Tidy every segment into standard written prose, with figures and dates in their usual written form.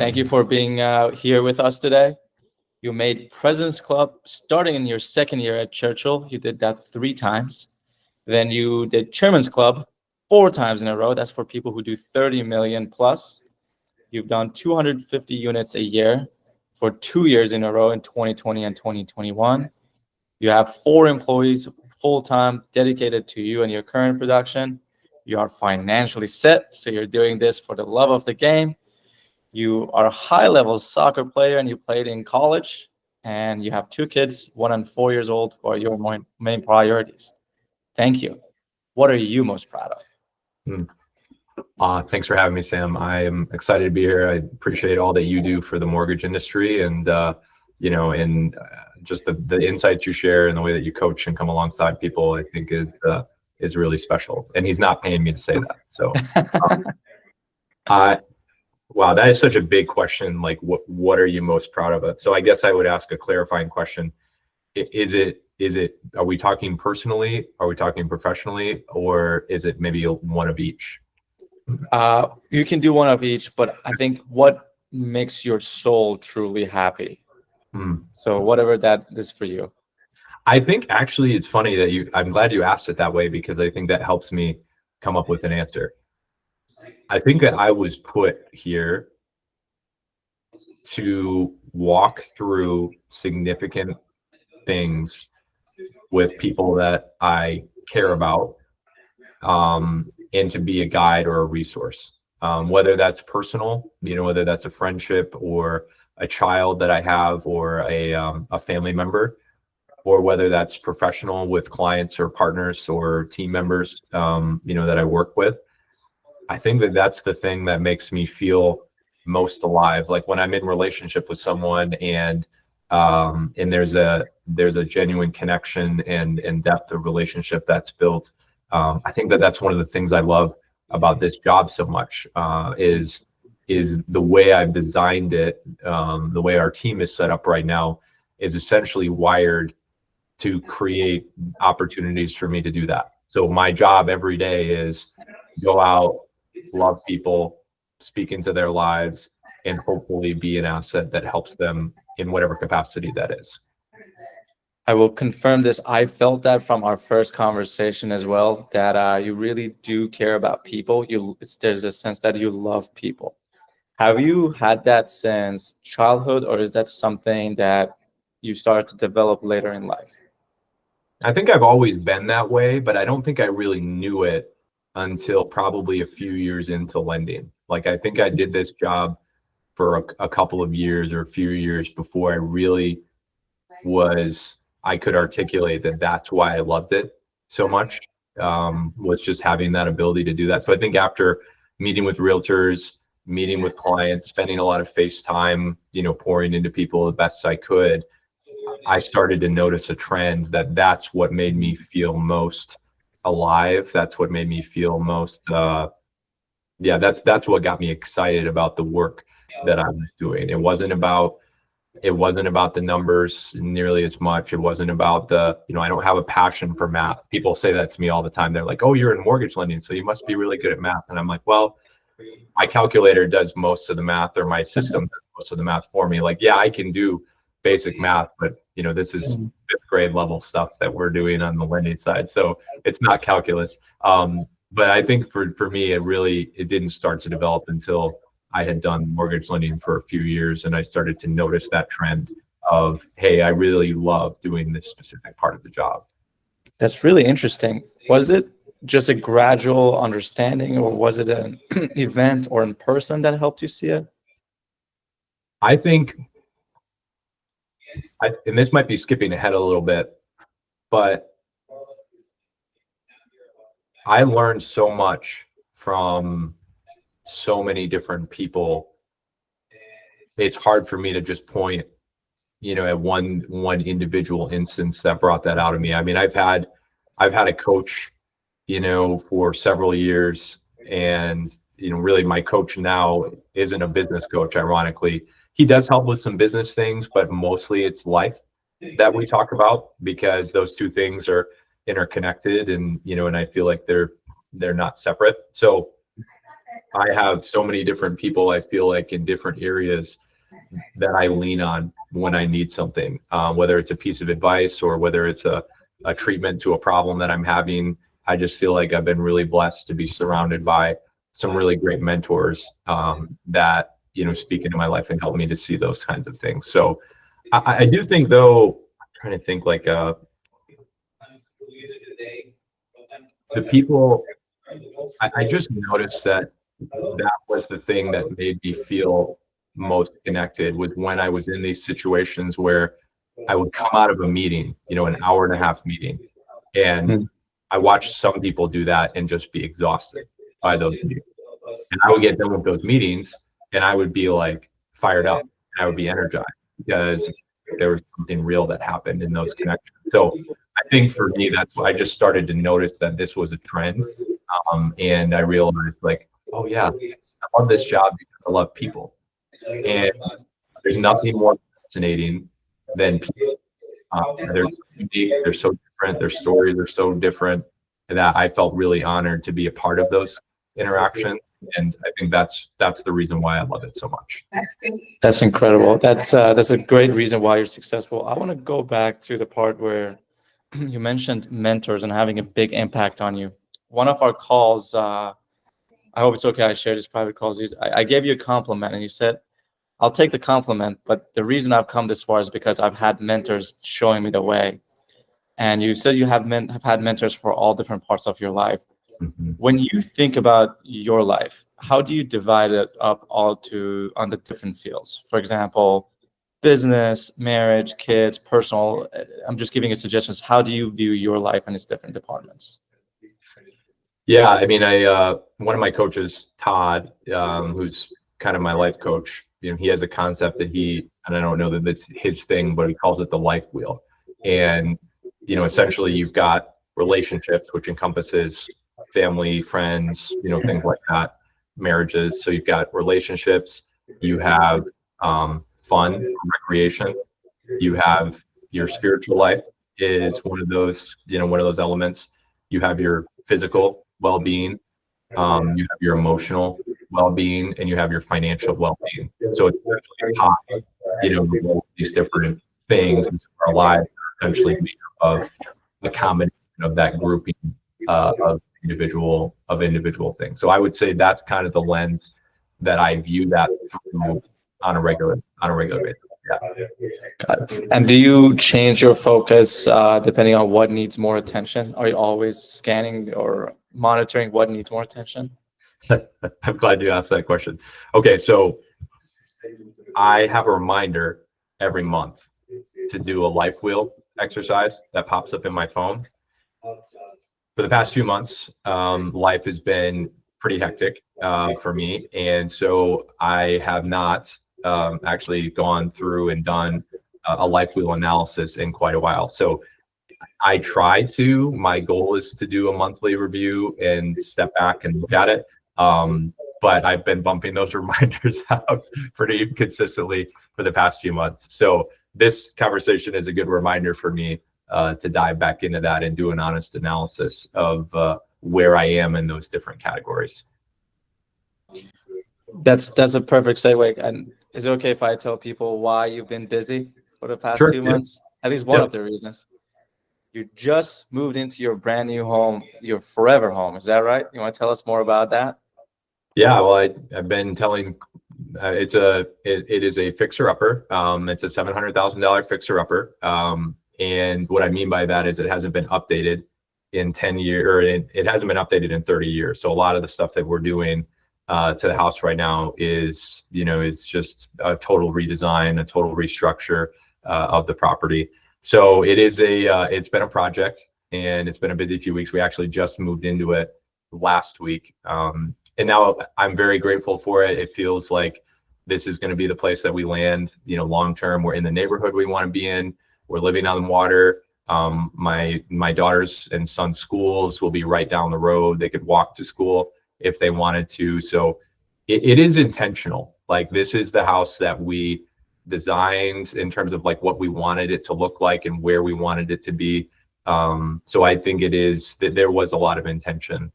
Thank you for being here with us today. You made President's Club starting in your second year at Churchill. You did that 3 times. Then you did Chairman's Club 4 times in a row. That's for people who do 30 million plus. You've done 250 units a year for 2 years in a row in 2020 and 2021. You have 4 employees full-time dedicated to you and your current production. You are financially set, so you're doing this for the love of the game. You are a high-level soccer player and you played in college, and you have 2 kids, 1 and 4 years old, who are your main priorities. Thank you. What are you most proud of? Thanks for having me, Sam. I am excited to be here. I appreciate all that you do for the mortgage industry, and just the insights you share and the way that you coach and come alongside people, I think is really special. And he's not paying me to say that. So, wow, that is such a big question. Like, what are you most proud of? So I guess I would ask a clarifying question. Are we talking personally? Are we talking professionally? Or is it maybe one of each? You can do one of each, but I think what makes your soul truly happy. So whatever that is for you. I think actually it's funny that I'm glad you asked it that way, because I think that helps me come up with an answer. I think that I was put here to walk through significant things with people that I care about, and to be a guide or a resource, whether that's personal, whether that's a friendship or a child that I have, or a family member, or whether that's professional with clients or partners or team members, that I work with. I think that that's the thing that makes me feel most alive. Like when I'm in relationship with someone and there's a genuine connection and depth of relationship that's built. I think that that's one of the things I love about this job so much, is the way I've designed it. The way our team is set up right now is essentially wired to create opportunities for me to do that. So my job every day is go out, love people, speak into their lives, and hopefully be an asset that helps them in whatever capacity that is. I will confirm this. I felt that from our first conversation as well, that you really do care about people. There's a sense that you love people. Have you had that since childhood, or is that something that you started to develop later in life? I think I've always been that way, but I don't think I really knew it until probably a few years into lending. Like, I think I did this job for a couple of years or a few years before I really I could articulate that that's why I loved it so much, was just having that ability to do that. So I think after meeting with realtors, meeting with clients, spending a lot of face time, pouring into people the best I could, I started to notice a trend that's what made me feel most alive. That's what made me feel most, that's what got me excited about the work that I was doing. It wasn't about the numbers nearly as much. It wasn't about I don't have a passion for math. People say that to me all the time. They're like, oh, you're in mortgage lending, so you must be really good at math. And I'm like, well, my calculator does most of the math, or my system does most of the math for me. Like, yeah, I can do basic math, but this is 5th grade level stuff that we're doing on the lending side. So it's not calculus. But I think for me, it didn't start to develop until I had done mortgage lending for a few years, and I started to notice that trend of, hey, I really love doing this specific part of the job. That's really interesting. Was it just a gradual understanding, or was it an event or in person that helped you see it? I think, and this might be skipping ahead a little bit, but I learned so much from so many different people. It's hard for me to just point, at one individual instance that brought that out of me. I mean, I've had a coach, for several years, and really my coach now isn't a business coach. Ironically, he does help with some business things, but mostly it's life that we talk about, because those two things are interconnected, and and I feel like they're not separate. So I have so many different people, I feel like, in different areas that I lean on when I need something, whether it's a piece of advice or whether it's a treatment to a problem that I'm having. I just feel like I've been really blessed to be surrounded by some really great mentors that, speak into my life and help me to see those kinds of things. So I do think, though, I'm trying to think, like, the people, I just noticed that that was the thing that made me feel most connected, was when I was in these situations where I would come out of a meeting, an hour and a half meeting, and Hmm. I watched some people do that and just be exhausted by those meetings. And I would get done with those meetings and I would be like fired up and I would be energized because there was something real that happened in those connections. So I think for me, that's why I just started to notice that this was a trend. And I realized, like, oh yeah, I love this job because I love people. And there's nothing more fascinating than people. They're so unique, they're so different, their stories are so different, that I felt really honored to be a part of those interactions. And I think that's the reason why I love it so much. That's incredible. That's a great reason why you're successful. I want to go back to the part where you mentioned mentors and having a big impact on you. One of our calls, I hope it's okay I share this private calls. I gave you a compliment and you said, I'll take the compliment, but the reason I've come this far is because I've had mentors showing me the way. And you said you have had mentors for all different parts of your life. Mhm. When you think about your life, how do you divide it up on the different fields? For example, business, marriage, kids, personal. I'm just giving you suggestions. How do you view your life and its different departments? Yeah, I mean, one of my coaches, Todd, who's kind of my life coach, he has a concept that and I don't know that it's his thing, but he calls it the life wheel. And, essentially you've got relationships, which encompasses family, friends, things like that, marriages. So you've got relationships, you have fun, recreation, you have your spiritual life is one of those elements. You have your physical well-being, you have your emotional well-being, and you have your financial well-being. So it's essentially how, these different things in our lives are essentially made up of a combination of that grouping of individual things. So I would say that's kind of the lens that I view that through on a regular basis. Yeah. And do you change your focus depending on what needs more attention? Are you always scanning or monitoring what needs more attention? I'm glad you asked that question. Okay, so I have a reminder every month to do a life wheel exercise that pops up in my phone. For the past few months, life has been pretty hectic for me, and so I have not actually gone through and done a life wheel analysis in quite a while. So I try to. My goal is to do a monthly review and step back and look at it. But I've been bumping those reminders out pretty consistently for the past few months. So this conversation is a good reminder for me to dive back into that and do an honest analysis of where I am in those different categories. That's a perfect segue. And is it okay if I tell people why you've been busy for the past Sure. 2 months? At least one Yep. of the reasons. You just moved into your brand new home, your forever home. Is that right? You want to tell us more about that? Yeah, well, I've been telling, it is a fixer upper. It's a $700,000 fixer upper. And what I mean by that is it hasn't been updated in 10 years, or it hasn't been updated in 30 years. So a lot of the stuff that we're doing to the house right now is, it's just a total redesign, a total restructure of the property. So it's been a project, and it's been a busy few weeks. We actually just moved into it last week. And now I'm very grateful for it. It feels like this is going to be the place that we land, long term. We're in the neighborhood we want to be in. We're living on the water. My daughters and son's schools will be right down the road. They could walk to school if they wanted to. So it is intentional. Like, this is the house that we designed in terms of like what we wanted it to look like and where we wanted it to be. So I think it is that there was a lot of intention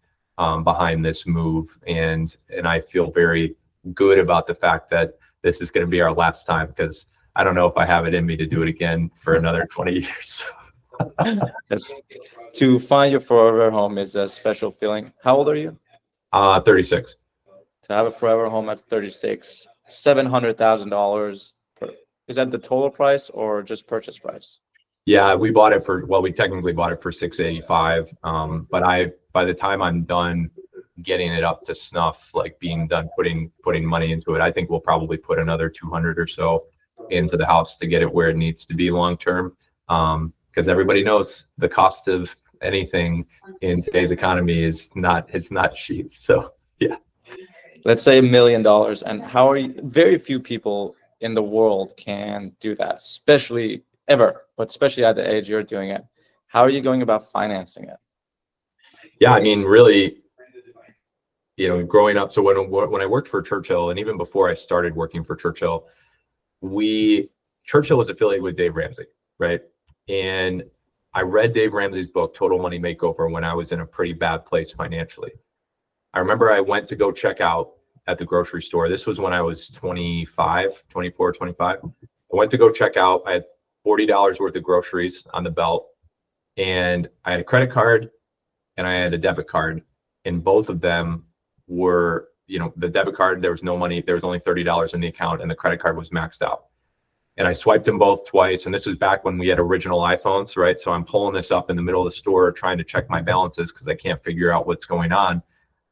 behind this move, and I feel very good about the fact that this is going to be our last time, because I don't know if I have it in me to do it again for another 20 years. Yes. To find your forever home is a special feeling. How old are you? 36. To have a forever home at 36, $700,000. Is that the total price or just purchase price? Yeah, we bought it for, well, we technically bought it for 685. But by the time I'm done getting it up to snuff, like being done putting money into it, I think we'll probably put another 200 or so into the house to get it where it needs to be long term. Because everybody knows the cost of anything in today's economy it's not cheap. So yeah. Let's say $1 million. And how are you? Very few people in the world can do that, especially ever, but especially at the age you're doing it. How are you going about financing it? Yeah, I mean, really, growing up, so when I worked for Churchill, and even before I started working for Churchill, Churchill was affiliated with Dave Ramsey, right? And I read Dave Ramsey's book, Total Money Makeover, when I was in a pretty bad place financially. I remember I went to go check out at the grocery store. This was when I was 25, 24, 25. I went to go check out. I had $40 worth of groceries on the belt, and I had a credit card and I had a debit card, and both of them were, the debit card, there was no money, there was only $30 in the account, and the credit card was maxed out. And I swiped them both twice, and this was back when we had original iPhones, right? So I'm pulling this up in the middle of the store trying to check my balances because I can't figure out what's going on.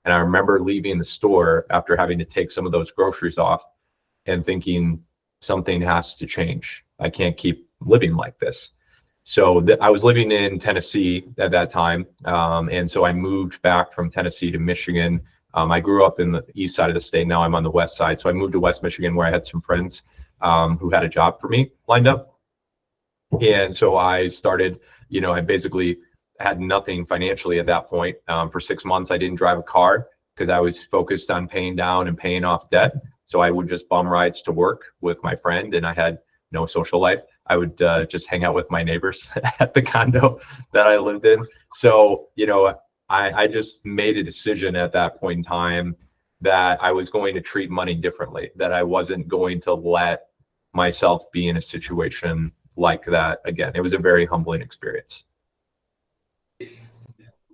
And I remember leaving the store after having to take some of those groceries off and thinking, something has to change. I can't keep living like this. So I was living in Tennessee at that time. And so I moved back from Tennessee to Michigan. I grew up in the east side of the state. Now I'm on the west side. So I moved to West Michigan, where I had some friends who had a job for me lined up. And so I started, I basically had nothing financially at that point. For 6 months, I didn't drive a car because I was focused on paying down and paying off debt. So I would just bum rides to work with my friend, and I had no social life. I would just hang out with my neighbors at the condo that I lived in. So, I just made a decision at that point in time that I was going to treat money differently, that I wasn't going to let myself be in a situation like that again. It was a very humbling experience.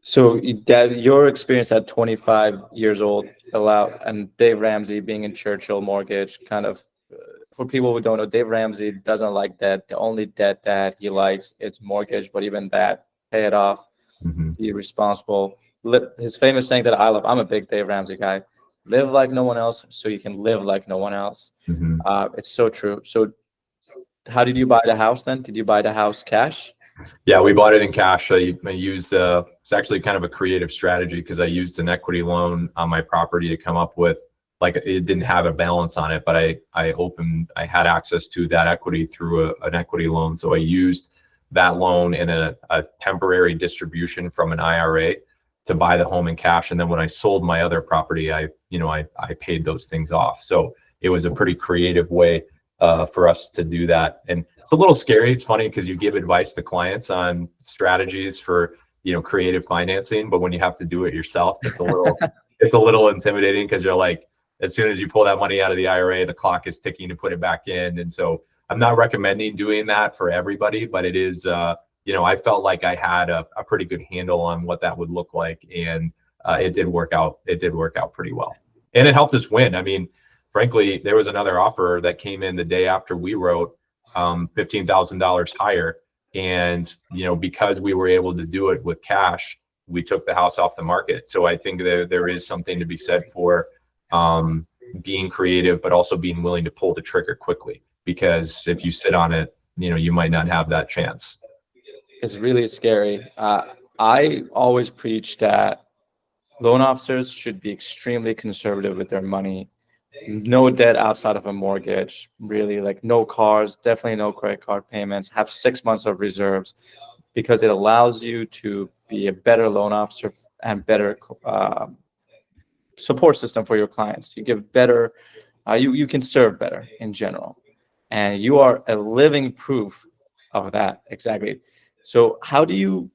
So your experience at 25 years old and Dave Ramsey being in Churchill Mortgage, kind of, for people who don't know, Dave Ramsey doesn't like debt. The only debt that he likes is mortgage, but even that, pay it off, be responsible. His famous saying that I love, I'm a big Dave Ramsey guy, live like no one else so you can live like no one else. It's so true. So how did you buy the house then? Did you buy the house cash? Yeah, we bought it in cash. I used it's actually kind of a creative strategy, because I used an equity loan on my property to come up with, like, it didn't have a balance on it, but I had access to that equity through an equity loan. So I used that loan in a temporary distribution from an IRA to buy the home in cash. And then when I sold my other property, I paid those things off. So it was a pretty creative way for us to do that. And it's a little scary. It's funny because you give advice to clients on strategies for, creative financing, but when you have to do it yourself, it's a little intimidating, because you're like, as soon as you pull that money out of the IRA, the clock is ticking to put it back in. And so I'm not recommending doing that for everybody, but it is, I felt like I had a pretty good handle on what that would look like. And it did work out. It did work out pretty well. And it helped us win. I mean, frankly, there was another offer that came in the day after we wrote, $15,000 higher. And, because we were able to do it with cash, we took the house off the market. So I think there is something to be said for being creative, but also being willing to pull the trigger quickly, because if you sit on it, you might not have that chance. It's really scary. I always preach that loan officers should be extremely conservative with their money. No debt outside of a mortgage, really, like no cars, definitely no credit card payments, have 6 months of reserves, because it allows you to be a better loan officer and better support system for your clients. You give better, you can serve better in general. And you are a living proof of that. Exactly. So how do you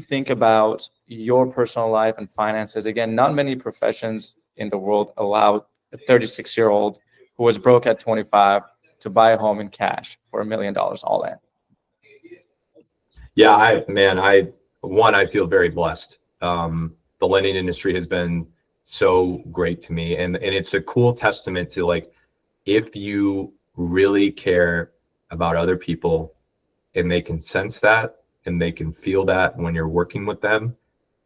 think about your personal life and finances? Again, not many professions in the world allow a 36-year-old who was broke at 25 to buy a home in cash for $1 million all in. Yeah, I feel very blessed. The lending industry has been so great to me, and it's a cool testament to, like, if you really care about other people and they can sense that and they can feel that when you're working with them,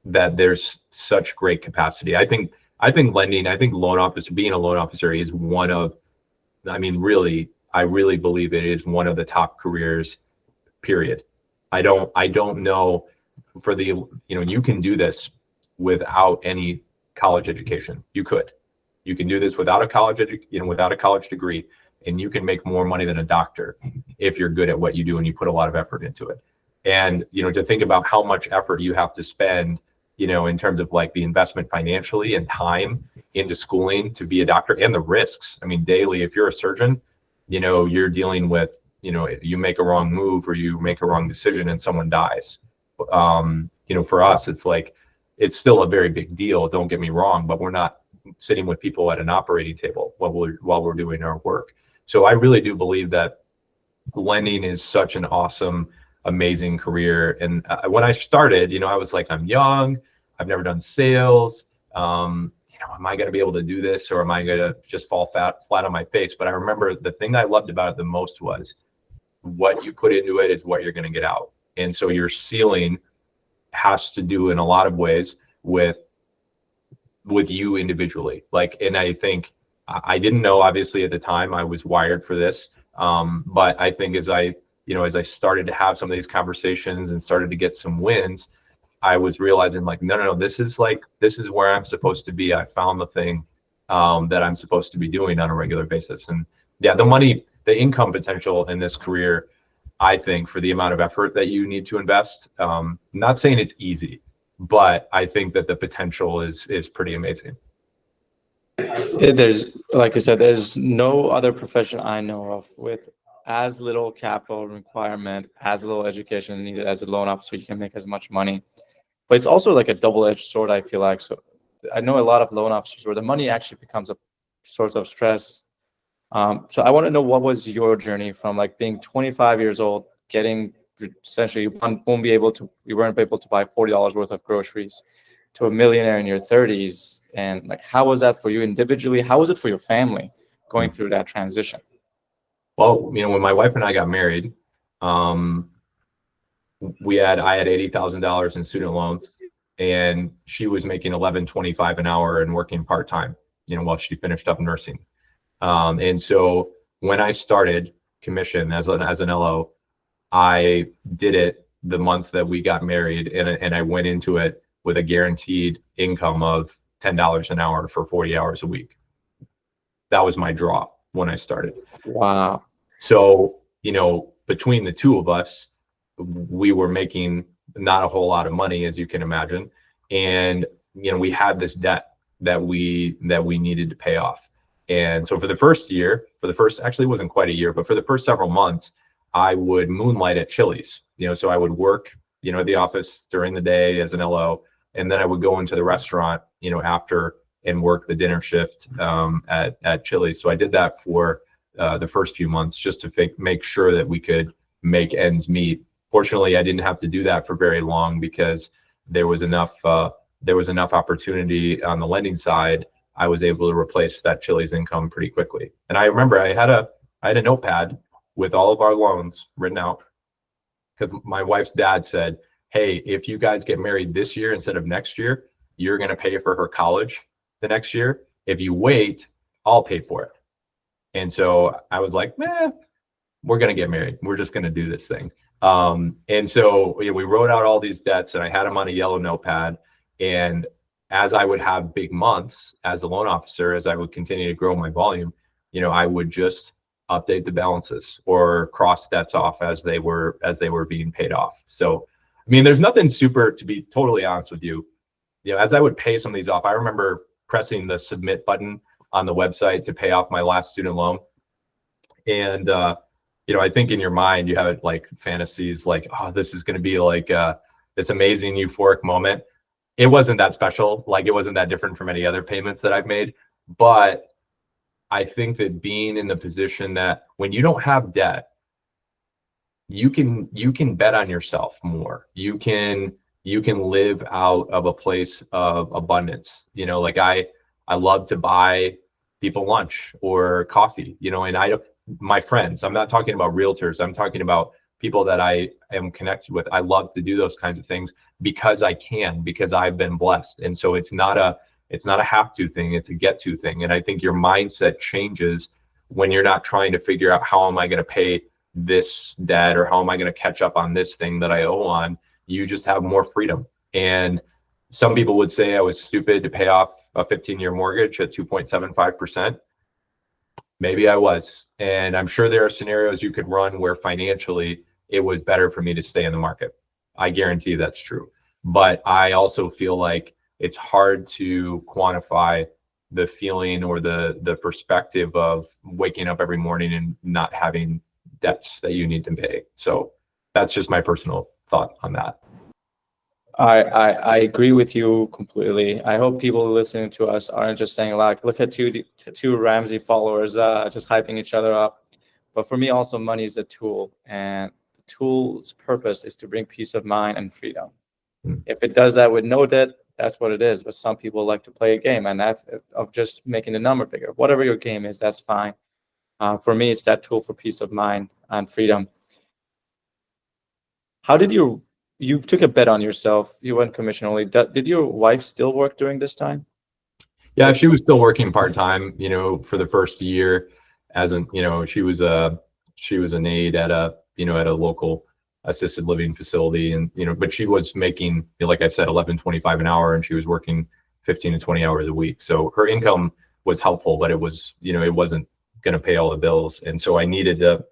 that there's such great capacity. I think loan officer, being a loan officer is one of, really, I really believe it is one of the top careers, period. I don't know, for the, you can do this without any college education. You can do this without a without a college degree, and you can make more money than a doctor if you're good at what you do and you put a lot of effort into it. And, to think about how much effort you have to spend, in terms of like the investment financially and time into schooling to be a doctor, and the risks. I mean, daily, if you're a surgeon, you're dealing with, you make a wrong move or you make a wrong decision and someone dies. For us, it's like, it's still a very big deal. Don't get me wrong, but we're not sitting with people at an operating table while we're doing our work. So I really do believe that lending is such an awesome, amazing career. And when I started, I was like, I'm young, I've never done sales. Am I going to be able to do this, or am I going to just fall flat on my face? But I remember the thing I loved about it the most was, what you put into it is what you're going to get out. And so your ceiling has to do in a lot of ways with you individually. Like, and I think I didn't know, obviously, at the time I was wired for this. But I think as I started to have some of these conversations and started to get some wins, I was realizing, like, no, this is where I'm supposed to be. I found the thing that I'm supposed to be doing on a regular basis. And yeah, the income potential in this career, I think, for the amount of effort that you need to invest, not saying it's easy, but I think that the potential is pretty amazing. There's, like I said, there's no other profession I know of with as little capital requirement, as little education needed as a loan officer. You can make as much money, but it's also like a double-edged sword, I feel like. So I know a lot of loan officers where the money actually becomes a source of stress. So I want to know, what was your journey from like being 25 years old, getting essentially you weren't able to buy $40 worth of groceries, to a millionaire in your 30s, and like, how was that for you individually? How was it for your family going through that transition? Well, when my wife and I got married, I had $80,000 in student loans, and she was making $11.25 an hour and working part-time, while she finished up nursing. And so when I started commission as an LO, I did it the month that we got married, and I went into it with a guaranteed income of $10 an hour for 40 hours a week. That was my draw when I started. Wow. So, between the two of us, we were making not a whole lot of money, as you can imagine. And, we had this debt that we needed to pay off. And so for the first, actually it wasn't quite a year, but for the first several months, I would moonlight at Chili's. So I would work, at the office during the day as an LO, and then I would go into the restaurant, after, and work the dinner shift at Chili's. So I did that for the first few months, just to make sure that we could make ends meet. Fortunately, I didn't have to do that for very long, because there was enough opportunity on the lending side. I was able to replace that Chili's income pretty quickly. And I remember I had a notepad with all of our loans written out, because my wife's dad said, hey, if you guys get married this year instead of next year, you're going to pay for her college the next year. If you wait, I'll pay for it. And so I was like, we're going to get married. We're just going to do this thing. And so we wrote out all these debts, and I had them on a yellow notepad. And as I would have big months as a loan officer, as I would continue to grow my volume, I would just update the balances or cross debts off as they were being paid off. So, there's nothing super, to be totally honest with you, as I would pay some of these off, I remember pressing the submit button on the website to pay off my last student loan. And, I think in your mind you have like fantasies like, oh, this is going to be like this amazing euphoric moment. It wasn't that special. Like it wasn't that different from any other payments that I've made. But I think that being in the position that when you don't have debt, you can bet on yourself more. You can live out of a place of abundance. Like I love to buy people lunch or coffee, and my friends, I'm not talking about realtors, I'm talking about people that I am connected with. I love to do those kinds of things because because I've been blessed. And so it's not a have to thing, it's a get to thing. And I think your mindset changes when you're not trying to figure out how am I going to pay this debt or how am I going to catch up on this thing that I owe on. You just have more freedom. And some people would say I was stupid to pay off a 15-year mortgage at 2.75%. Maybe I was. And I'm sure there are scenarios you could run where financially it was better for me to stay in the market. I guarantee that's true. But I also feel like it's hard to quantify the feeling or the perspective of waking up every morning and not having debts that you need to pay. So that's just my personal thought on that. I agree with you completely. I hope people listening to us aren't just saying like, look at two Ramsey followers just hyping each other up. But for me, also, money is a tool, and the tool's purpose is to bring peace of mind and freedom. If it does that with no debt, that's what it is. But some people like to play a game, and that of just making the number bigger. Whatever your game is, that's fine. For me, it's that tool for peace of mind and freedom. How did you took a bet on yourself? You went commission only. Did your wife still work during this time? Yeah, she was still working part-time, for the first year she was an aide at a local assisted living facility. And, but she was making, like I said, 11.25 an hour, and she was working 15 to 20 hours a week. So her income was helpful, but it wasn't going to pay all the bills. And so I needed to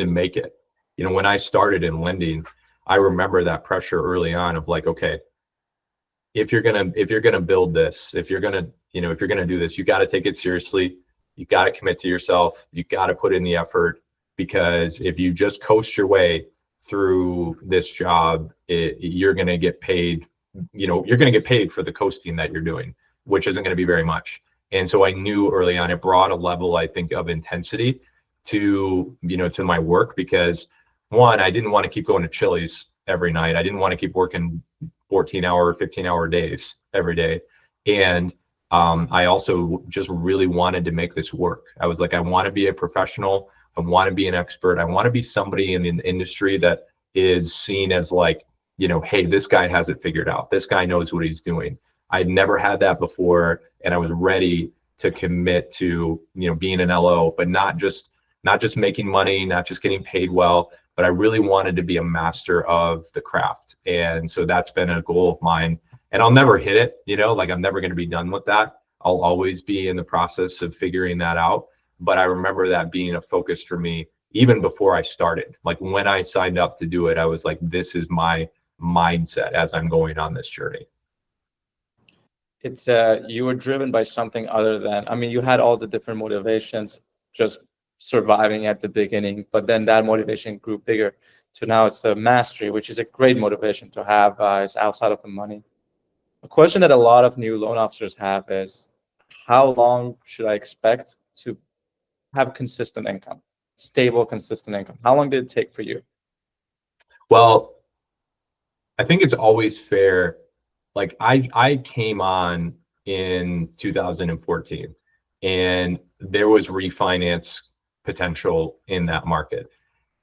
make it. When I started in lending, I remember that pressure early on of like, okay, if you're gonna build this, if you're gonna do this, you got to take it seriously. You got to commit to yourself. You got to put in the effort, because if you just coast your way through this job, you're gonna get paid. You're gonna get paid for the coasting that you're doing, which isn't gonna be very much. And so I knew early on it brought a level, I think, of intensity to my work, because one, I didn't want to keep going to Chili's every night. I didn't want to keep working 14-hour, 15-hour days every day. And I also just really wanted to make this work. I was like, I want to be a professional. I want to be an expert. I want to be somebody in an industry that is seen as like, hey, this guy has it figured out. This guy knows what he's doing. I'd never had that before. And I was ready to commit to, being an LO, but not just making money, not just getting paid well, but I really wanted to be a master of the craft. And so that's been a goal of mine, and I'll never hit it, like I'm never going to be done with that. I'll always be in the process of figuring that out. But I remember that being a focus for me even before I started. Like when I signed up to do it, I was like, this is my mindset as I'm going on this journey. It's you were driven by something other than, I mean, you had all the different motivations, just surviving at the beginning, but then that motivation grew bigger. So now it's the mastery, which is a great motivation to have. It's outside of the money. A question that a lot of new loan officers have is, how long should I expect to have consistent income, stable, consistent income? How long did it take for you? Well, I think it's always fair. Like I came on in 2014, and there was refinance potential in that market.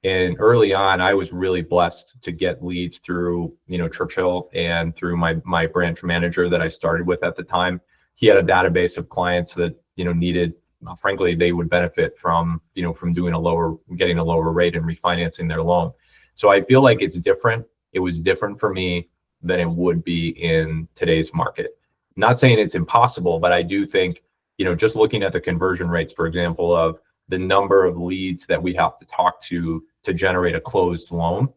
And early on, I was really blessed to get leads through, Churchill, and through my branch manager that I started with at the time. He had a database of clients that, needed, frankly, they would benefit from, from getting a lower rate and refinancing their loan. So I feel like it's different. It was different for me than it would be in today's market. Not saying it's impossible, but I do think, just looking at the conversion rates, for example, of the number of leads that we have to talk to generate a closed loan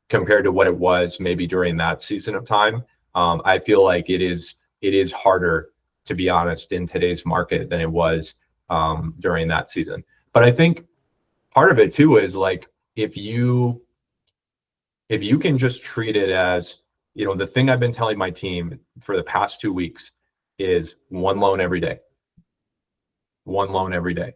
compared to what it was maybe during that season of time. I feel like it is harder, to be honest, in today's market than it was during that season. But I think part of it too is like, if you can just treat it as, the thing I've been telling my team for the past 2 weeks is one loan every day. One loan every day.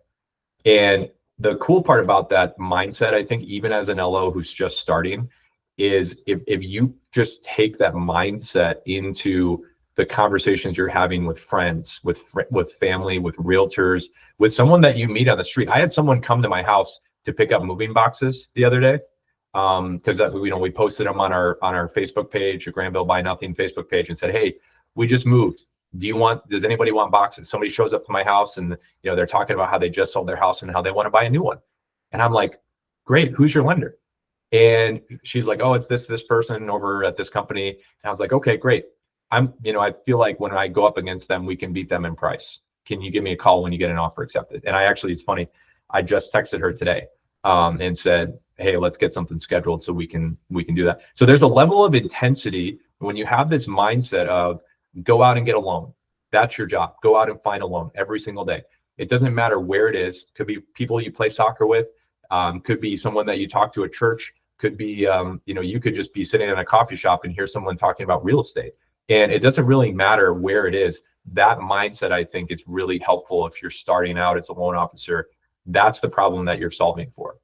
And the cool part about that mindset, I think, even as an LO who's just starting, is if you just take that mindset into the conversations you're having with friends, with family, with realtors, with someone that you meet on the street. I had someone come to my house to pick up moving boxes the other day, because we posted them on our Facebook page, the Granville Buy Nothing Facebook page, and said, hey, we just moved. Does anybody want boxes? Somebody shows up to my house and they're talking about how they just sold their house and how they want to buy a new one. And I'm like, great, who's your lender? And she's like, oh, it's this person over at this company. And I was like, okay, great. I feel like when I go up against them, we can beat them in price. Can you give me a call when you get an offer accepted? And it's funny, I just texted her today and said, hey, let's get something scheduled so we can do that. So there's a level of intensity when you have this mindset of go out and get a loan. That's your job. Go out and find a loan every single day. It doesn't matter where it is. Could be people you play soccer with. Could be someone that you talk to at church. Could be, you could just be sitting in a coffee shop and hear someone talking about real estate. And it doesn't really matter where it is. That mindset, I think, is really helpful if you're starting out as a loan officer. That's the problem that you're solving for.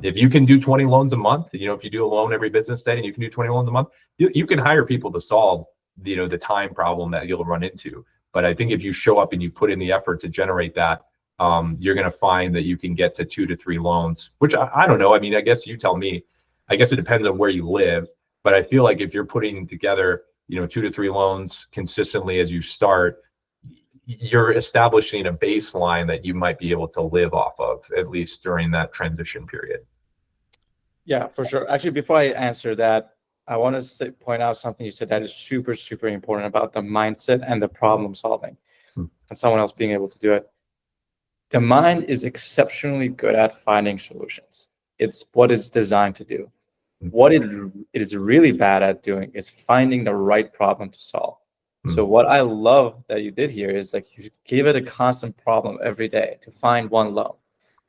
If you can do 20 loans a month, if you do a loan every business day and you can do 20 loans a month, you can hire people to solve the time problem that you'll run into. But I think if you show up and you put in the effort to generate that, you're going to find that you can get to 2 to 3 loans, which I don't know. I mean, I guess you tell me. I guess it depends on where you live, but I feel like if you're putting together 2 to 3 loans consistently as you start, you're establishing a baseline that you might be able to live off of, at least during that transition period. Yeah, for sure. Actually, before I answer that, I want to point out something you said that is super, super important about the mindset and the problem solving and someone else being able to do it. The mind is exceptionally good at finding solutions. It's what it's designed to do. What it is really bad at doing is finding the right problem to solve. So what I love that you did here is like you gave it a constant problem every day to find one loan.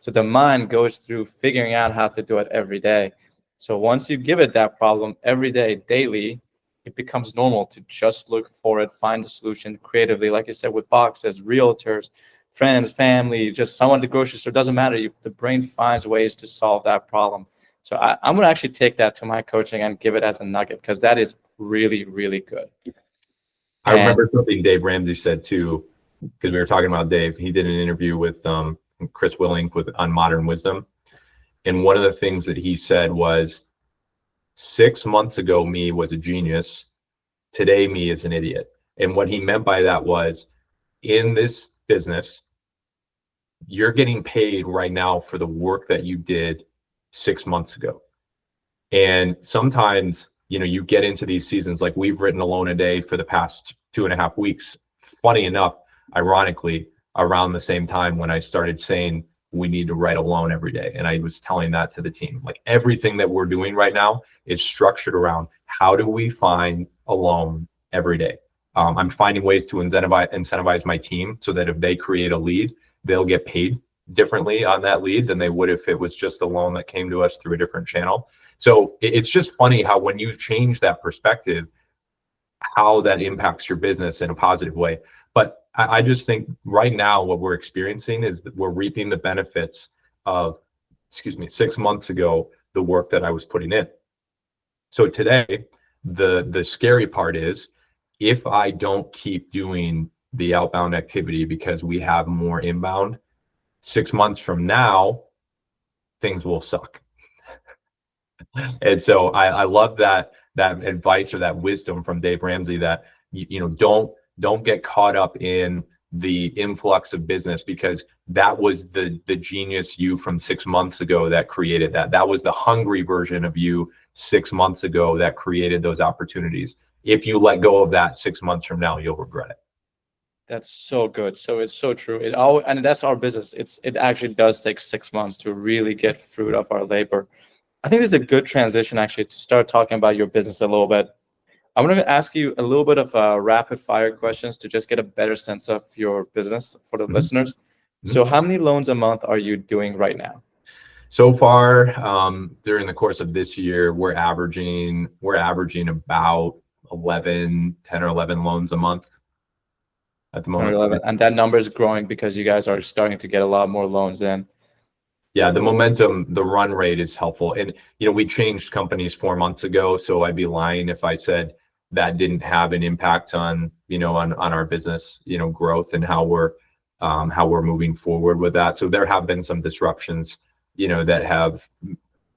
So the mind goes through figuring out how to do it every day. So once you give it that problem every day, daily, it becomes normal to just look for it, find a solution creatively, like you said, with boxes, realtors, friends, family, just someone at the grocery store, doesn't matter. The brain finds ways to solve that problem. So I'm going to actually take that to my coaching and give it as a nugget, because that is really, really good. I remember something Dave Ramsey said too, because we were talking about Dave. He did an interview with Chris Willink on Modern Wisdom. And one of the things that he said was, 6 months ago, me was a genius. Today, me is an idiot. And what he meant by that was, in this business, you're getting paid right now for the work that you did 6 months ago. And sometimes, you get into these seasons, like we've written a loan a day for the past 2.5 weeks. Funny enough, ironically, around the same time when I started saying we need to write a loan every day. And I was telling that to the team, like everything that we're doing right now is structured around how do we find a loan every day. I'm finding ways to incentivize my team so that if they create a lead, they'll get paid differently on that lead than they would if it was just a loan that came to us through a different channel. So it's just funny how when you change that perspective, how that impacts your business in a positive way. But I just think right now what we're experiencing is that we're reaping the benefits of, 6 months ago, the work that I was putting in. So today, the scary part is, if I don't keep doing the outbound activity because we have more inbound, 6 months from now, things will suck. And so I love that advice or that wisdom from Dave Ramsey that don't get caught up in the influx of business, because that was the genius you from 6 months ago that created that. That was the hungry version of you 6 months ago that created those opportunities. If you let go of that 6 months from now, you'll regret it. That's so good. So it's so true. And that's our business. It actually does take 6 months to really get fruit of our labor. I think it's a good transition actually to start talking about your business a little bit. I'm going to ask you a little bit of rapid fire questions to just get a better sense of your business for the listeners. So how many loans a month are you doing right now? So far, during the course of this year, we're averaging about 10 or 11 loans a month at the 10 or moment. 11, and that number is growing because you guys are starting to get a lot more loans in. Yeah, the momentum, the run rate is helpful. And, we changed companies 4 months ago, so I'd be lying if I said that didn't have an impact on, on our business, growth and how we're moving forward with that. So there have been some disruptions, that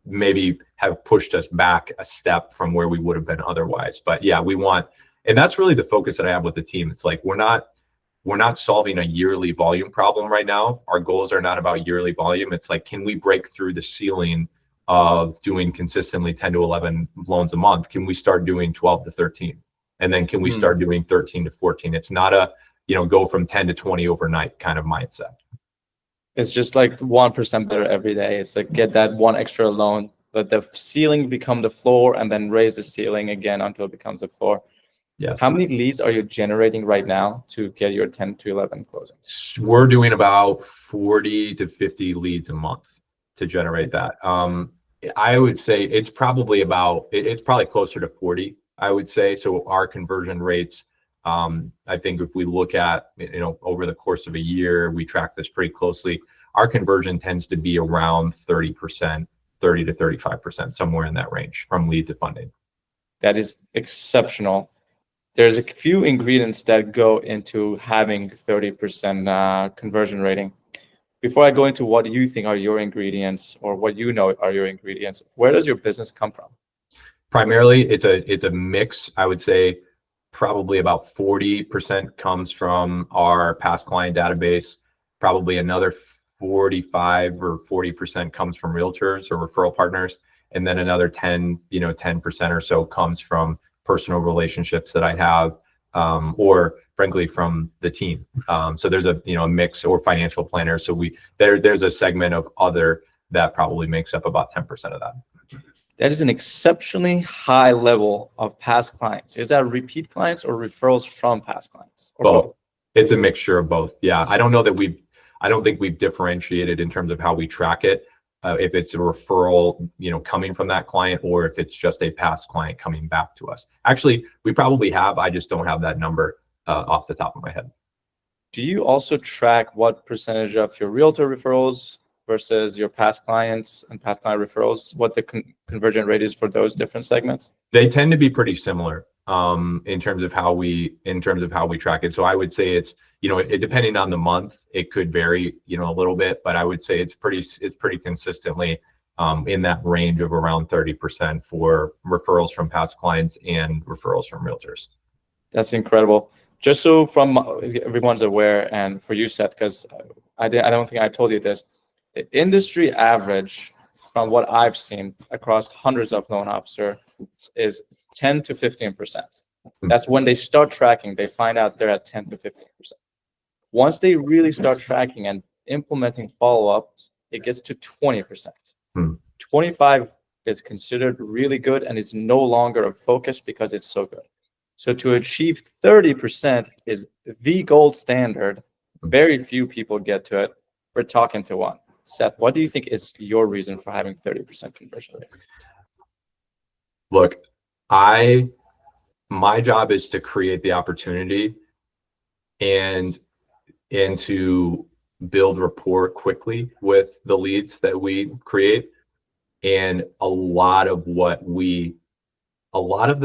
maybe have pushed us back a step from where we would have been otherwise. But yeah, and that's really the focus that I have with the team. It's like, we're not solving a yearly volume problem right now. Our goals are not about yearly volume. It's like, can we break through the ceiling of doing consistently 10 to 11 loans a month? Can we start doing 12 to 13? And then can we start doing 13 to 14? It's not a, go from 10 to 20 overnight kind of mindset. It's just like 1% better every day. It's like get that one extra loan, let the ceiling become the floor, and then raise the ceiling again until it becomes the floor. Yes. How many leads are you generating right now to get your 10 to 11 closings? We're doing about 40 to 50 leads a month to generate that. I would say it's probably closer to 40, I would say. So our conversion rates, I think if we look at, over the course of a year, we track this pretty closely. Our conversion tends to be around 30%, 30 to 35%, somewhere in that range from lead to funding. That is exceptional. There's a few ingredients that go into having 30% conversion rating. Before I go into what you think are your ingredients or what you know are your ingredients, where does your business come from? Primarily, it's a mix. I would say probably about 40% comes from our past client database. Probably another 45 or 40% comes from realtors or referral partners, and then another 10% or so comes from personal relationships that I have, or frankly from the team. So there's a mix, or financial planners. So there's a segment of other that probably makes up about 10% of that. That is an exceptionally high level of past clients. Is that repeat clients or referrals from past clients? Or both. It's a mixture of both. Yeah, I don't think we've differentiated in terms of how we track it. If it's a referral, coming from that client, or if it's just a past client coming back to us. Actually, we probably have. I just don't have that number off the top of my head. Do you also track what percentage of your realtor referrals versus your past clients and past client referrals, what the conversion rate is for those different segments? They tend to be pretty similar in terms of how we track it. So I would say it's, depending on the month, it could vary, a little bit, but I would say it's pretty consistently in that range of around 30% for referrals from past clients and referrals from realtors. That's incredible. Just so from everyone's aware, and for you, Seth, because I don't think I told you this, the industry average, from what I've seen across hundreds of loan officers, is 10 to 15%. That's when they start tracking, they find out they're at 10 to 15%. Once they really start tracking and implementing follow-ups, it gets to 20%. 25 is considered really good, and it's no longer a focus because it's so good. So to achieve 30% is the gold standard. Very few people get to it. We're talking to one. Seth, what do you think is your reason for having 30% conversion rate? Look, my job is to create the opportunity and to build rapport quickly with the leads that we create. And a lot of the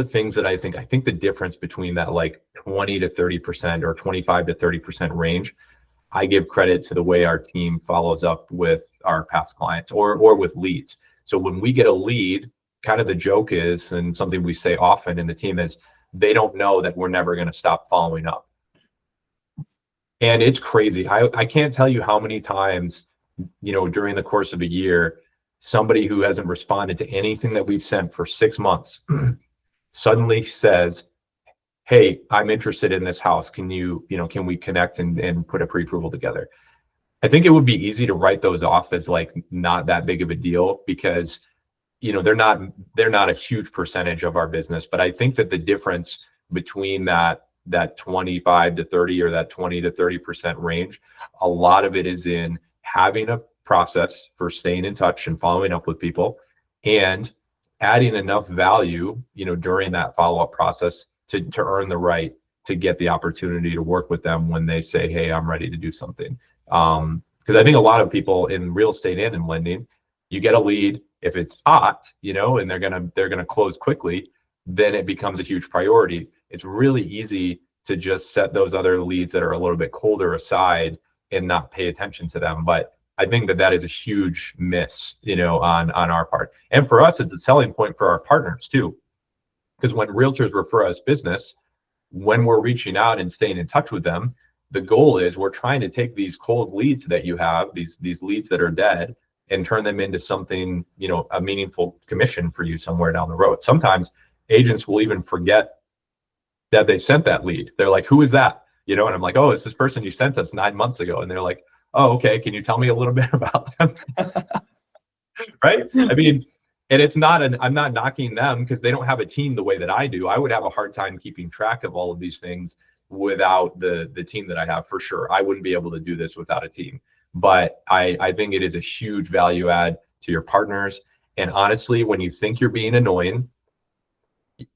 things that I think the difference between that like 20 to 30% or 25 to 30% range, I give credit to the way our team follows up with our past clients or with leads. So when we get a lead, kind of the joke is, and something we say often in the team is, they don't know that we're never going to stop following up. And it's crazy. I can't tell you how many times, during the course of a year, somebody who hasn't responded to anything that we've sent for 6 months suddenly says, hey, I'm interested in this house. Can we connect and put a pre-approval together? I think it would be easy to write those off as like not that big of a deal because, they're not a huge percentage of our business. But I think that the difference between that 25 to 30 or that 20 to 30% range, a lot of it is in having a process for staying in touch and following up with people, and adding enough value, during that follow-up process to earn the right to get the opportunity to work with them when they say, hey, I'm ready to do something. Because I think a lot of people in real estate and in lending, you get a lead, if it's hot, and they're gonna close quickly, then it becomes a huge priority. It's really easy to just set those other leads that are a little bit colder aside and not pay attention to them. But I think that is a huge miss, on our part. And for us, it's a selling point for our partners too. Because when realtors refer us business, when we're reaching out and staying in touch with them, the goal is we're trying to take these cold leads that you have, these leads that are dead, and turn them into something, a meaningful commission for you somewhere down the road. Sometimes agents will even forget that they sent that lead. They're like, who is that? And I'm like, oh, it's this person you sent us 9 months ago. And they're like, oh, okay, can you tell me a little bit about them? Right? I mean, and I'm not knocking them because they don't have a team the way that I do. I would have a hard time keeping track of all of these things without the team that I have, for sure. I wouldn't be able to do this without a team. But I think it is a huge value add to your partners. And honestly, when you think you're being annoying,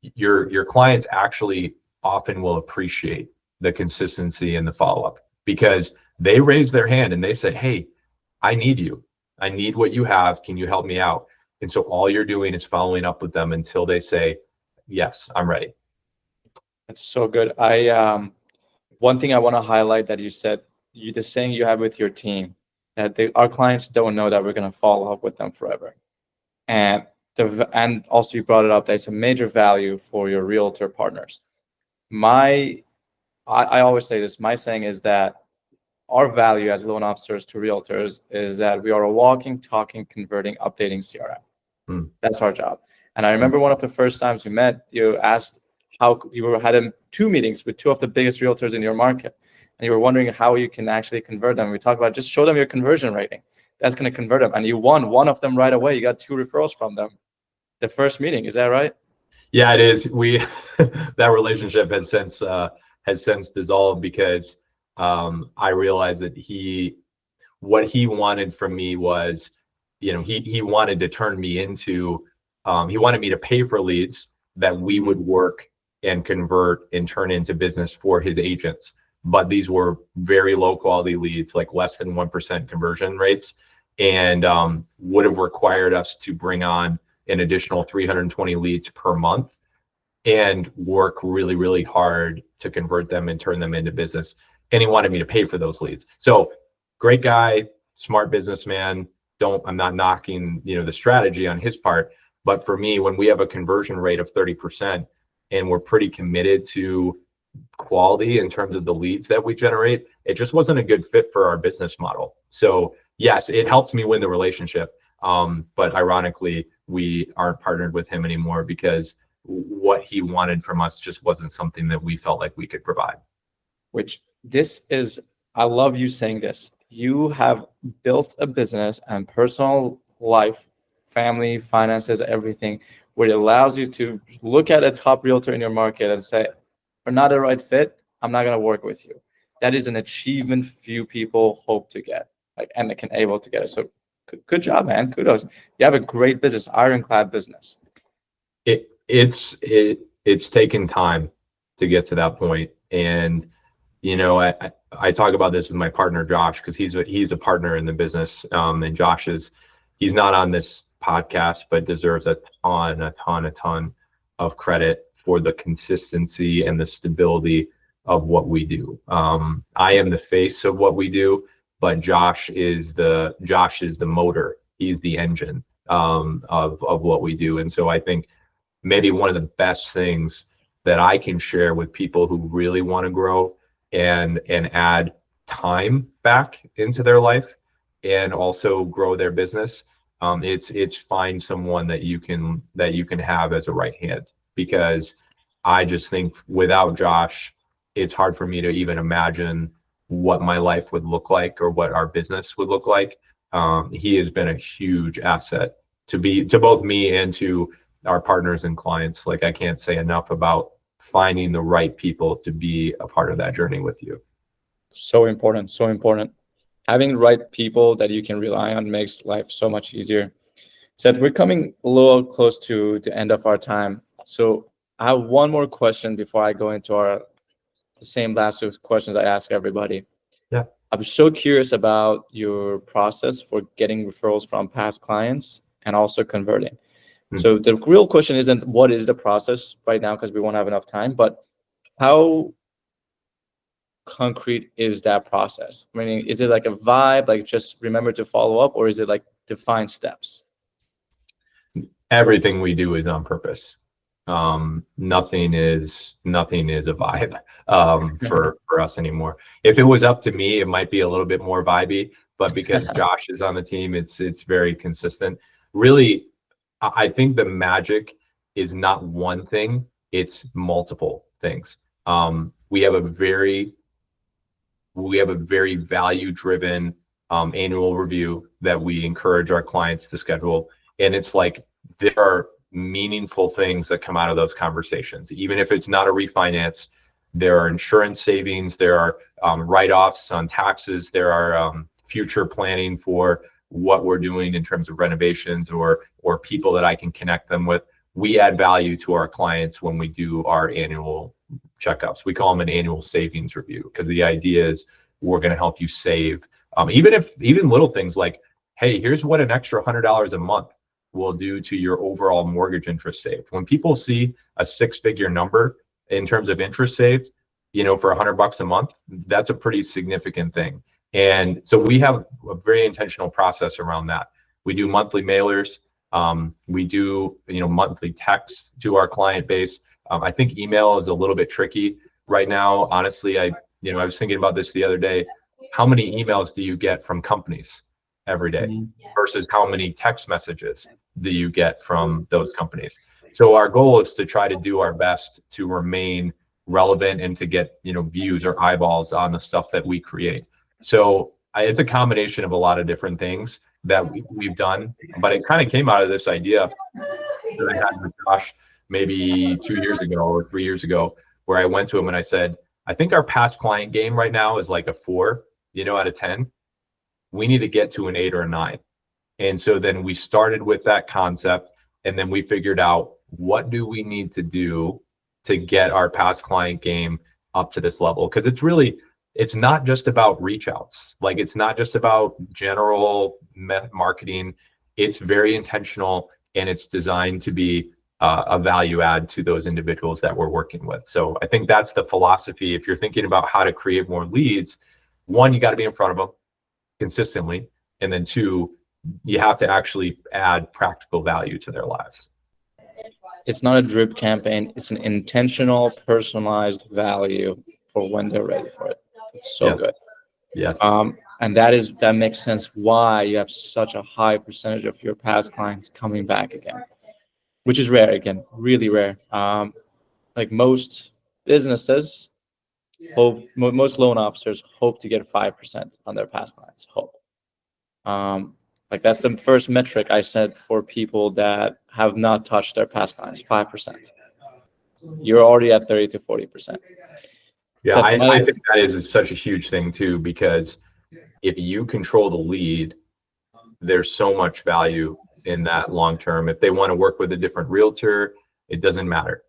your clients actually often will appreciate the consistency and the follow-up, because they raise their hand and they say, hey, I need you. I need what you have. Can you help me out? And so all you're doing is following up with them until they say, yes, I'm ready. That's so good. One thing I want to highlight that you said, the saying you have with your team, that our clients don't know that we're going to follow up with them forever. And also you brought it up, that's a major value for your realtor partners. I always say this, my saying is that our value as loan officers to realtors is that we are a walking, talking, converting, updating CRM. That's our job. And I remember one of the first times we met, you asked how you had 2 meetings with 2 of the biggest realtors in your market. And you were wondering how you can actually convert them. We talked about just show them your conversion rating. That's going to convert them. And you won one of them right away. You got 2 referrals from them the first meeting. Is that right? Yeah, it is. That relationship has since dissolved because I realized that what he wanted from me was, he wanted to turn me into, he wanted me to pay for leads that we would work and convert and turn into business for his agents. But these were very low quality leads, like less than 1% conversion rates, and would have required us to bring on an additional 320 leads per month and work really, really hard to convert them and turn them into business. And he wanted me to pay for those leads. So great guy, smart businessman. I'm not knocking, the strategy on his part, but for me, when we have a conversion rate of 30% and we're pretty committed to quality in terms of the leads that we generate, it just wasn't a good fit for our business model. So yes, it helped me win the relationship. But ironically, we aren't partnered with him anymore because what he wanted from us just wasn't something that we felt like we could provide. I love you saying this. You have built a business and personal life, family, finances, everything, where it allows you to look at a top realtor in your market and say, we're not a right fit, I'm not going to work with you. That is an achievement few people hope to get, and they can able to get it. So good job, man. Kudos. You have a great business, ironclad business. It's taken time to get to that point. And, I talk about this with my partner, Josh, because he's a partner in the business. And Josh he's not on this podcast, but deserves a ton of credit for the consistency and the stability of what we do. I am the face of what we do, but Josh is the motor. He's the engine of what we do. And so I think maybe one of the best things that I can share with people who really want to grow and add time back into their life and also grow their business, it's find someone that you can have as a right hand. Because I just think without Josh, it's hard for me to even imagine what my life would look like or what our business would look like. He has been a huge asset to both me and to our partners and clients. Like, I can't say enough about finding the right people to be a part of that journey with you. So important. having the right people that you can rely on makes life so much easier. Seth, we're coming a little close to the end of our time. So I have one more question before I go into the same last two questions I ask everybody. Yeah. I'm so curious about your process for getting referrals from past clients and also converting. So the real question isn't what is the process right now, because we won't have enough time, but how concrete is that process? Meaning, is it like a vibe, like just remember to follow up, or is it like defined steps? Everything we do is on purpose. Nothing is a vibe for us anymore. If it was up to me, it might be a little bit more vibey, but because Josh is on the team, it's very consistent. Really, I think the magic is not one thing, it's multiple things. We have a very value driven annual review that we encourage our clients to schedule, and it's like there are meaningful things that come out of those conversations. Even if it's not a refinance, there are insurance savings, there are write-offs on taxes, there are future planning for what we're doing in terms of renovations or people that I can connect them with. We add value to our clients when we do our annual checkups. We call them an annual savings review, because the idea is we're going to help you save. Even little things like, hey, here's what an extra $100 a month will do to your overall mortgage interest saved. When people see a 6-figure number in terms of interest saved, for $100 a month, that's a pretty significant thing. And so we have a very intentional process around that. We do monthly mailers. We do, monthly texts to our client base. I think email is a little bit tricky right now. Honestly, I was thinking about this the other day. How many emails do you get from companies every day versus how many text messages do you get from those companies? So our goal is to try to do our best to remain relevant and to get, views or eyeballs on the stuff that we create. So it's a combination of a lot of different things that we've done, but it kind of came out of this idea that I had with Josh maybe 2 years ago or 3 years ago, where I went to him and I said, I think our past client game right now is like a 4, out of 10. We need to get to an 8 or a 9. And so then we started with that concept, and then we figured out what do we need to do to get our past client game up to this level. Because it's not just about reach outs. Like, it's not just about general marketing. It's very intentional, and it's designed to be a value add to those individuals that we're working with. So I think that's the philosophy. If you're thinking about how to create more leads, 1, you got to be in front of them consistently. And then 2, you have to actually add practical value to their lives. It's not a drip campaign. It's an intentional, personalized value for when they're ready for it. It's so good. Yes. And that makes sense why you have such a high percentage of your past clients coming back again, which is rare, again, really rare. Like most businesses most loan officers hope to get 5% on their past clients. Like that's the first metric I said for people that have not touched their past clients, 5%. You're already at 30 to 40%. Yeah, I think that is such a huge thing too, because if you control the lead, there's so much value in that long term. If they want to work with a different realtor, it doesn't matter.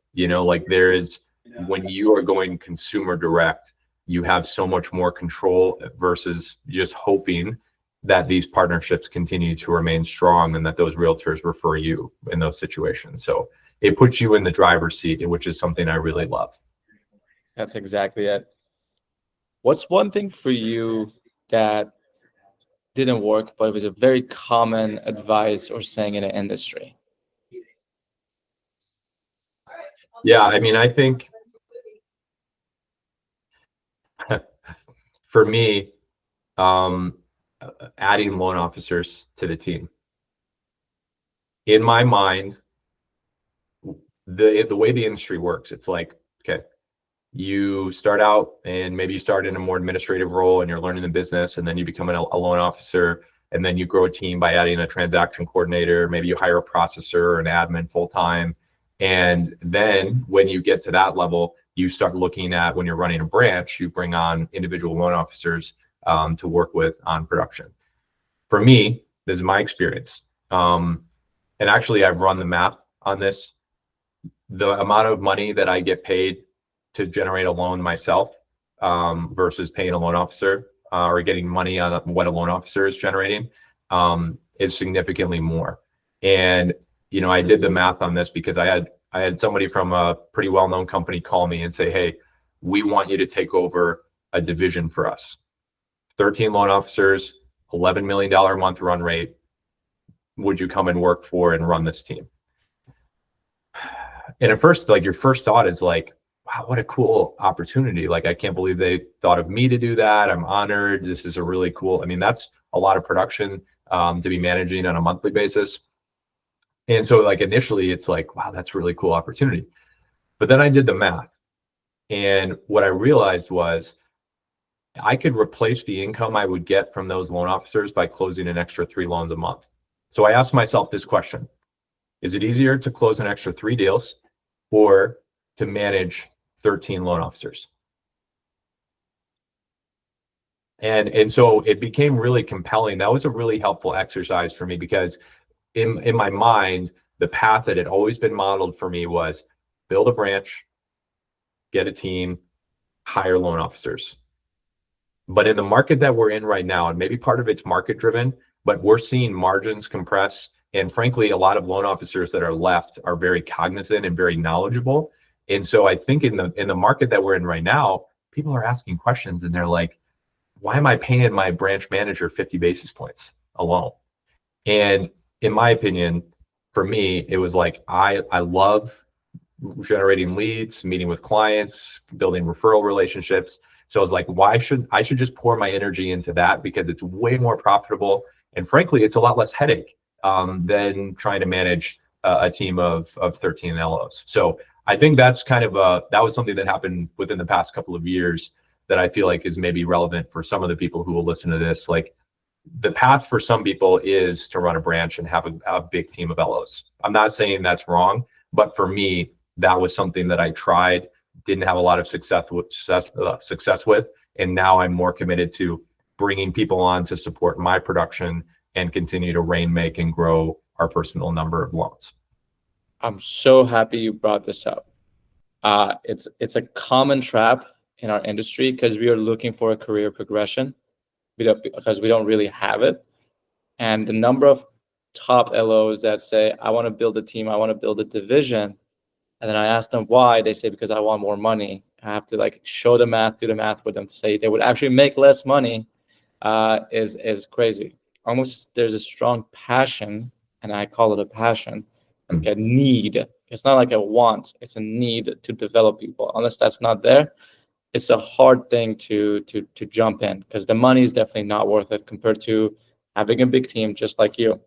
When you are going consumer direct, you have so much more control versus just hoping that these partnerships continue to remain strong and that those realtors refer you in those situations. So it puts you in the driver's seat, which is something I really love. That's exactly it. What's one thing for you that didn't work, but it was a very common advice or saying in the industry? Yeah, I think for me, adding loan officers to the team. In my mind, the way the industry works, it's like, okay, you start out and maybe you start in a more administrative role and you're learning the business, and then you become a loan officer, and then you grow a team by adding a transaction coordinator, maybe you hire a processor or an admin full-time. And then when you get to that level, you start looking at, when you're running a branch, you bring on individual loan officers to work with on production. For me, this is my experience. And actually, I've run the math on this. The amount of money that I get paid to generate a loan myself versus paying a loan officer or getting money on what a loan officer is generating is significantly more. And I did the math on this because I had somebody from a pretty well-known company call me and say, hey, we want you to take over a division for us. 13 loan officers, $11 million a month run rate. Would you come and work for and run this team? And at first, like, your first thought is like, wow, what a cool opportunity. Like, I can't believe they thought of me to do that. I'm honored. This is a really cool, that's a lot of production to be managing on a monthly basis. And so, like, initially it's like, wow, that's a really cool opportunity. But then I did the math. And what I realized was I could replace the income I would get from those loan officers by closing an extra 3 loans a month. So I asked myself this question: is it easier to close an extra 3 deals or to manage 13 loan officers? And so it became really compelling. That was a really helpful exercise for me, because in my mind, the path that had always been modeled for me was build a branch, get a team, hire loan officers. But in the market that we're in right now, and maybe part of it's market driven, but we're seeing margins compress. And frankly, a lot of loan officers that are left are very cognizant and very knowledgeable. And so I think in the market that we're in right now, people are asking questions and they're like, why am I paying my branch manager 50 basis points alone? And in my opinion, for me, it was like, I love generating leads, meeting with clients, building referral relationships. So I was like, I should just pour my energy into that, because it's way more profitable. And frankly, it's a lot less headache than trying to manage a team of 13 LOs. So I think that's kind of that was something that happened within the past couple of years that I feel like is maybe relevant for some of the people who will listen to this. Like, the path for some people is to run a branch and have a big team of LOs. I'm not saying that's wrong, but for me, that was something that I tried, didn't have a lot of success with, and now I'm more committed to bringing people on to support my production and continue to make and grow our personal number of loans. I'm so happy you brought this up. It's a common trap in our industry, because we are looking for a career progression because we don't really have it. And the number of top LOs that say, I want to build a team, I want to build a division, and then I ask them why, they say, because I want more money. I have to like show the math, do the math with them to say they would actually make less money, is crazy. Almost there's a strong passion, and I call it a passion, like a need. It's not like a want, it's a need to develop people. Unless that's not there, it's a hard thing to jump in, because the money is definitely not worth it compared to having a big team just like you.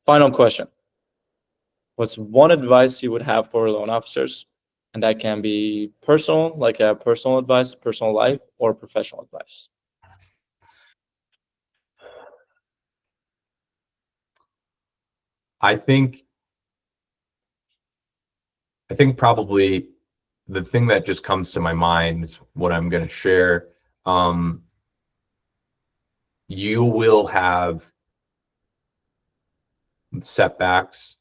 Final question. What's one advice you would have for loan officers? And that can be personal, like a personal advice, personal life, or professional advice. I think probably the thing that just comes to my mind is what I'm going to share. You will have setbacks.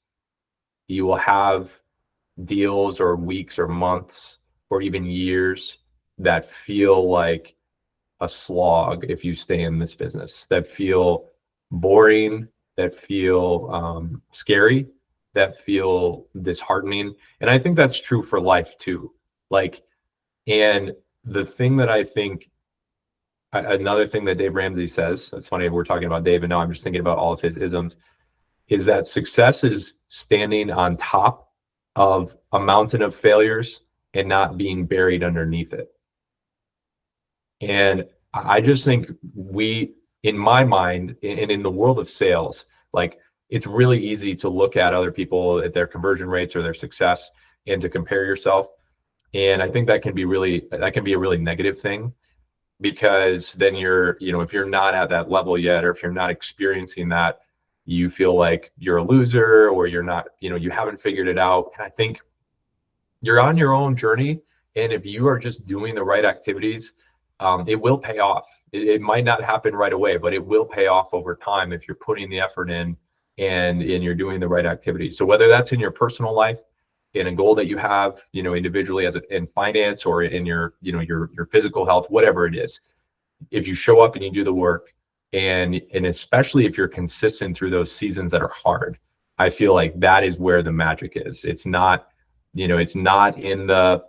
You will have deals or weeks or months or even years that feel like a slog if you stay in this business, that feel boring, that feel scary, that feel disheartening. And I think that's true for life too. Like, and the thing that I think, another thing that Dave Ramsey says, it's funny, we're talking about Dave and now I'm just thinking about all of his isms, is that success is standing on top of a mountain of failures and not being buried underneath it. And I just think in my mind, and in the world of sales, like, it's really easy to look at other people, at their conversion rates or their success, and to compare yourself. And I think that can be a really negative thing, because then if you're not at that level yet, or if you're not experiencing that, you feel like you're a loser, or you're not, you haven't figured it out. And I think you're on your own journey. And if you are just doing the right activities, it will pay off. It might not happen right away, but it will pay off over time if you're putting the effort in and you're doing the right activities. So whether that's in your personal life, in a goal that you have, individually in finance, or in your, your physical health, whatever it is, if you show up and you do the work, and especially if you're consistent through those seasons that are hard, I feel like that is where the magic is. It's not, it's not in the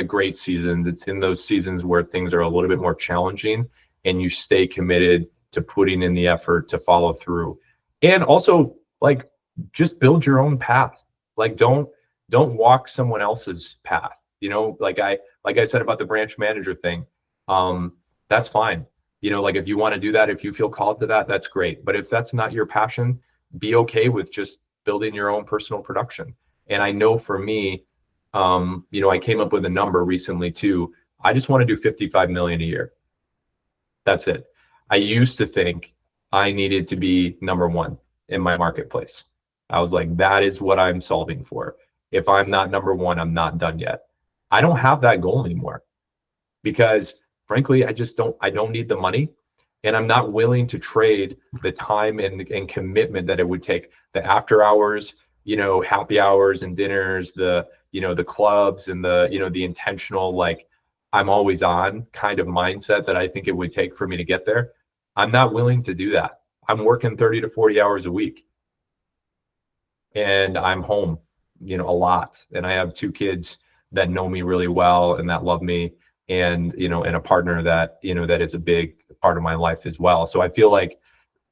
great seasons. It's in those seasons where things are a little bit more challenging, and you stay committed to putting in the effort to follow through. And also, like, just build your own path. Like, don't walk someone else's path. Like I said about the branch manager thing, that's fine. Like, if you want to do that, if you feel called to that, that's great. But if that's not your passion, be okay with just building your own personal production. And I know for me, I came up with a number recently too. I just want to do 55 million a year. That's it. I used to think I needed to be number one in my marketplace. I was like, that is what I'm solving for. If I'm not number one, I'm not done yet. I don't have that goal anymore, because frankly, I don't need the money, and I'm not willing to trade the time and commitment that it would take, the after hours, happy hours and dinners, the clubs, and the intentional, like, I'm always on kind of mindset that I think it would take for me to get there. I'm not willing to do that. I'm working 30 to 40 hours a week, and I'm home, a lot. And I have 2 kids that know me really well and that love me, and, and a partner that, that is a big part of my life as well. So I feel like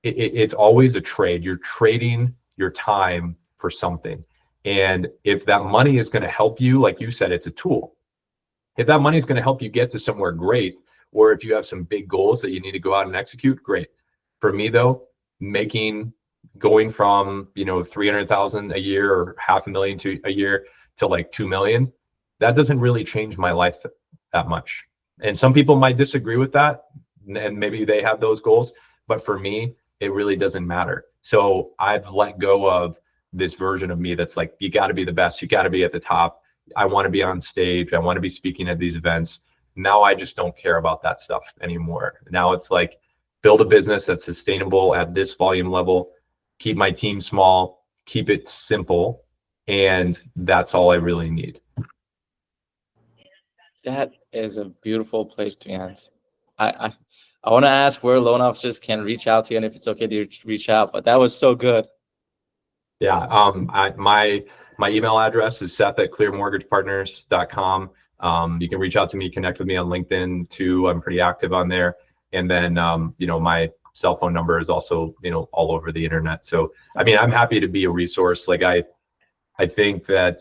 it's always a trade. You're trading your time for something. And if that money is going to help you, like you said, it's a tool. If that money is going to help you get to somewhere, great. Or if you have some big goals that you need to go out and execute, great. For me though, going from, 300,000 a year or $500,000 a year to like 2 million, that doesn't really change my life that much. And some people might disagree with that, and maybe they have those goals, but for me, it really doesn't matter. So I've let go of this version of me that's like, you got to be the best, you got to be at the top. I want to be on stage, I want to be speaking at these events. Now I just don't care about that stuff anymore. Now it's like, build a business that's sustainable at this volume level, keep my team small, keep it simple, and that's all I really need. That is a beautiful place to end. I want to ask where loan officers can reach out to you, and if it's okay to reach out, but that was so good. Yeah, my email address is seth@clearmortgagepartners.com. You can reach out to me, connect with me on LinkedIn too. I'm pretty active on there. And then, my cell phone number is also, all over the internet. So, I mean, I'm happy to be a resource. Like, I think that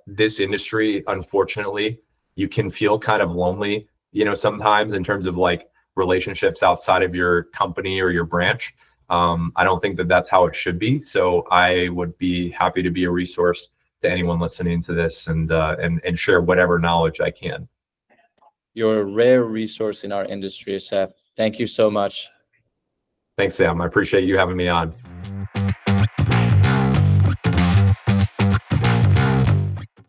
this industry, unfortunately, you can feel kind of lonely, sometimes in terms of like relationships outside of your company or your branch. I don't think that that's how it should be. So I would be happy to be a resource to anyone listening to this, and share whatever knowledge I can. You're a rare resource in our industry, Seth. Thank you so much. Thanks, Sam. I appreciate you having me on.